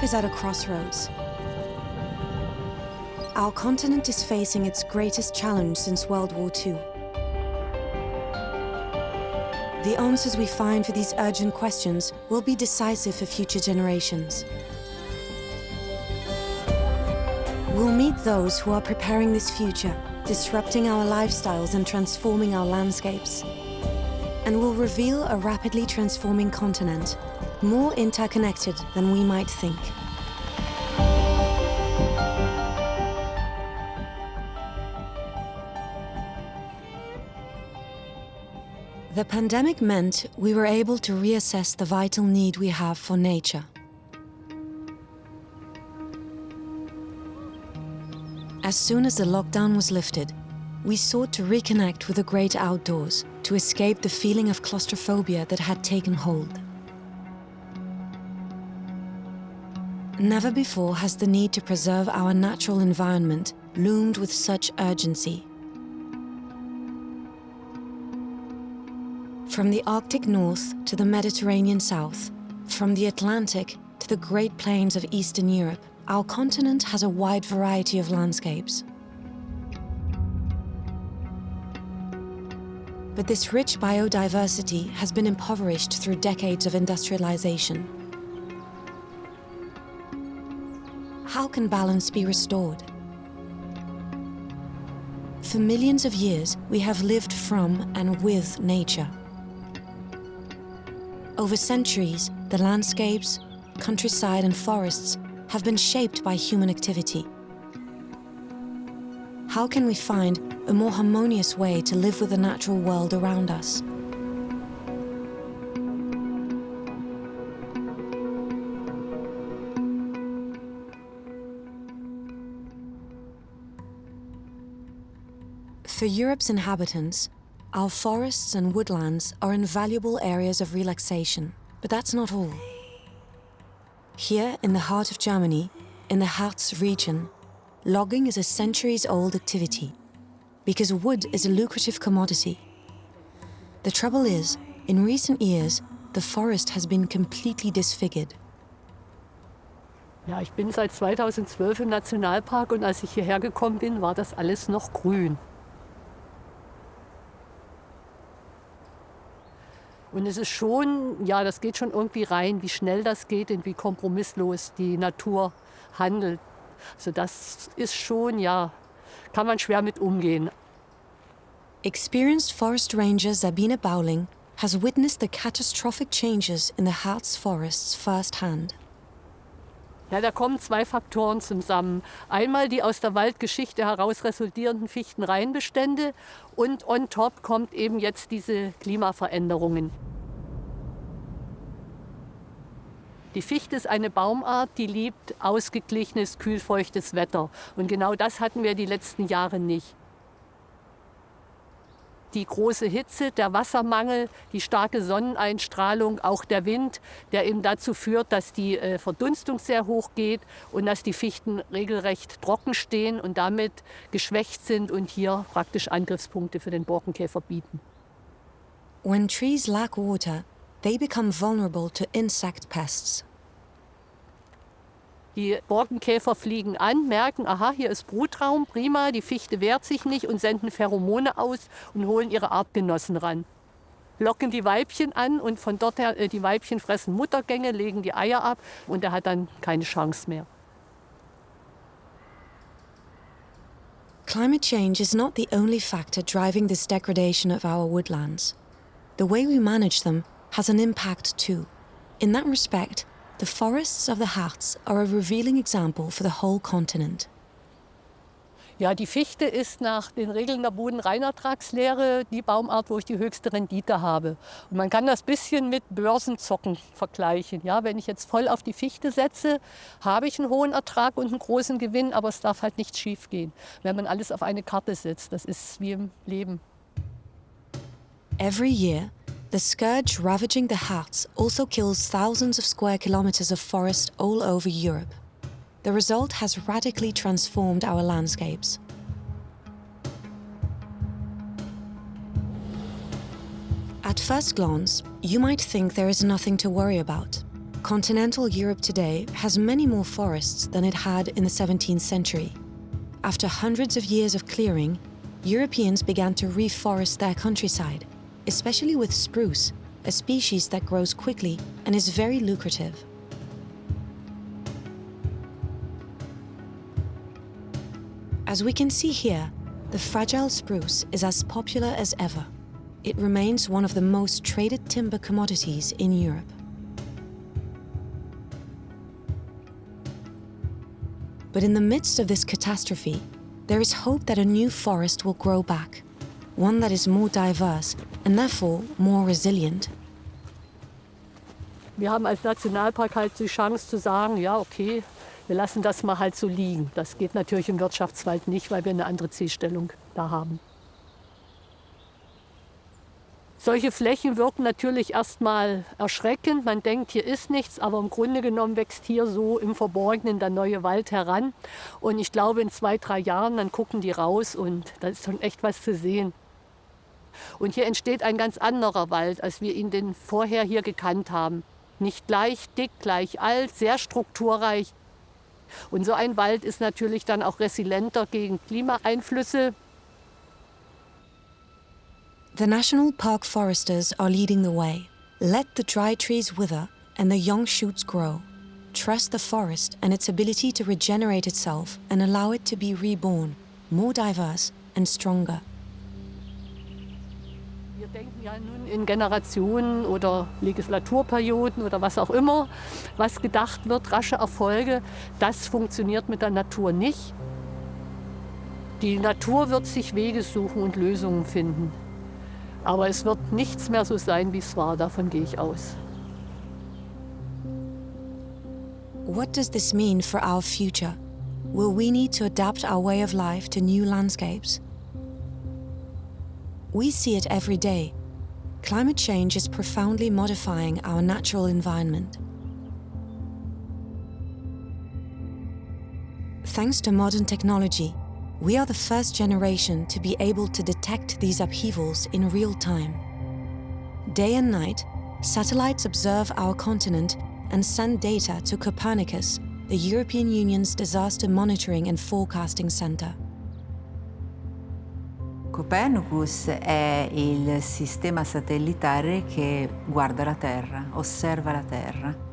Europe is at a crossroads. Our continent is facing its greatest challenge since World War II. The answers we find for these urgent questions will be decisive for future generations. We'll meet those who are preparing this future, disrupting our lifestyles and transforming our landscapes. And we'll reveal a rapidly transforming continent, more interconnected than we might think. The pandemic meant we were able to reassess the vital need we have for nature. As soon as the lockdown was lifted, we sought to reconnect with the great outdoors to escape the feeling of claustrophobia that had taken hold. Never before has the need to preserve our natural environment loomed with such urgency. From the Arctic North to the Mediterranean South, from the Atlantic to the Great Plains of Eastern Europe, our continent has a wide variety of landscapes. But this rich biodiversity has been impoverished through decades of industrialization. How can balance be restored? For millions of years, we have lived from and with nature. Over centuries, the landscapes, countryside and forests have been shaped by human activity. How can we find a more harmonious way to live with the natural world around us? For Europe's inhabitants, our forests and woodlands are invaluable areas of relaxation, but that's not all. Here, in the heart of Germany, in the Harz region, logging is a centuries-old activity, because wood is a lucrative commodity. The trouble is, in recent years, the forest has been completely disfigured. Ja, ich bin seit 2012 im Nationalpark und als ich hierher gekommen bin, war das alles noch grün. Und es ist schon, ja, das geht schon irgendwie rein, wie schnell das geht und wie kompromisslos die Natur handelt. Also das ist schon, ja, kann man schwer mit umgehen. Experienced forest ranger Sabine Bauling has witnessed the catastrophic changes in the Harz forests firsthand. Ja, da kommen zwei Faktoren zusammen. Einmal die aus der Waldgeschichte heraus resultierenden Fichtenreihenbestände und on top kommt eben jetzt diese Klimaveränderungen. Die Fichte ist eine Baumart, die liebt ausgeglichenes, kühlfeuchtes Wetter. Und genau das hatten wir die letzten Jahre nicht. Die große Hitze, der Wassermangel, die starke Sonneneinstrahlung, auch der Wind, der eben dazu führt, dass die Verdunstung sehr hoch geht und dass die Fichten regelrecht trocken stehen und damit geschwächt sind und hier praktisch Angriffspunkte für den Borkenkäfer bieten. When trees lack water, they become vulnerable to insect pests. Die Borkenkäfer fliegen an, merken, aha, hier ist Brutraum, prima, die Fichte wehrt sich nicht und senden Pheromone aus und holen ihre Artgenossen ran. Locken die Weibchen an und von dort her, die Weibchen fressen Muttergänge, legen die Eier ab und er hat dann keine Chance mehr. Climate change is not the only factor driving this degradation of our woodlands. The way we manage them has an impact too. In that respect, the forests of the Harz are a revealing example for the whole continent. Ja, die Fichte ist nach den Regeln der Bodenreinertragslehre die Baumart, wo ich die höchste Rendite habe. Und man kann das bisschen mit Börsenzocken vergleichen. Ja, wenn ich jetzt voll auf die Fichte setze, habe ich einen hohen Ertrag und einen großen Gewinn, aber es darf halt nichts schief gehen, wenn man alles auf eine Karte setzt. Das ist wie im Leben. Every year, the scourge ravaging the Harz also kills thousands of square kilometers of forest all over Europe. The result has radically transformed our landscapes. At first glance, you might think there is nothing to worry about. Continental Europe today has many more forests than it had in the 17th century. After hundreds of years of clearing, Europeans began to reforest their countryside, especially with spruce, a species that grows quickly and is very lucrative. As we can see here, the fragile spruce is as popular as ever. It remains one of the most traded timber commodities in Europe. But in the midst of this catastrophe, there is hope that a new forest will grow back, one that is more diverse and therefore more resilient. Wir haben als Nationalpark halt die Chance zu sagen, ja, okay, wir lassen das mal halt so liegen. Das geht natürlich im Wirtschaftswald nicht, weil wir eine andere Zielstellung da haben. Solche Flächen wirken natürlich erstmal erschreckend. Man denkt, hier ist nichts, aber im Grunde genommen wächst hier so im Verborgenen der neue Wald heran. Und ich glaube, in 2, 3 Jahren, dann gucken die raus und da ist schon echt was zu sehen. Und hier entsteht ein ganz anderer Wald, als wir ihn denn vorher hier gekannt haben. Nicht gleich dick, gleich alt, sehr strukturreich. Und so ein Wald ist natürlich dann auch resilienter gegen Klimaeinflüsse. The National Park foresters are leading the way. Let the dry trees wither and the young shoots grow. Trust the forest and its ability to regenerate itself and allow it to be reborn, more diverse and stronger. Wir denken ja nun in Generationen oder Legislaturperioden oder was auch immer, was gedacht wird, rasche Erfolge. Das funktioniert mit der Natur nicht. Die Natur wird sich Wege suchen und Lösungen finden. Aber es wird nichts mehr so sein, wie es war, davon gehe ich aus. What does this mean for our future? Will we need to adapt our way of life to new landscapes? We see it every day. Climate change is profoundly modifying our natural environment. Thanks to modern technology, we are the first generation to be able to detect these upheavals in real time. Day and night, satellites observe our continent and send data to Copernicus, the European Union's disaster monitoring and forecasting center. Copernicus è il sistema satellitare che guarda la Terra, osserva la Terra.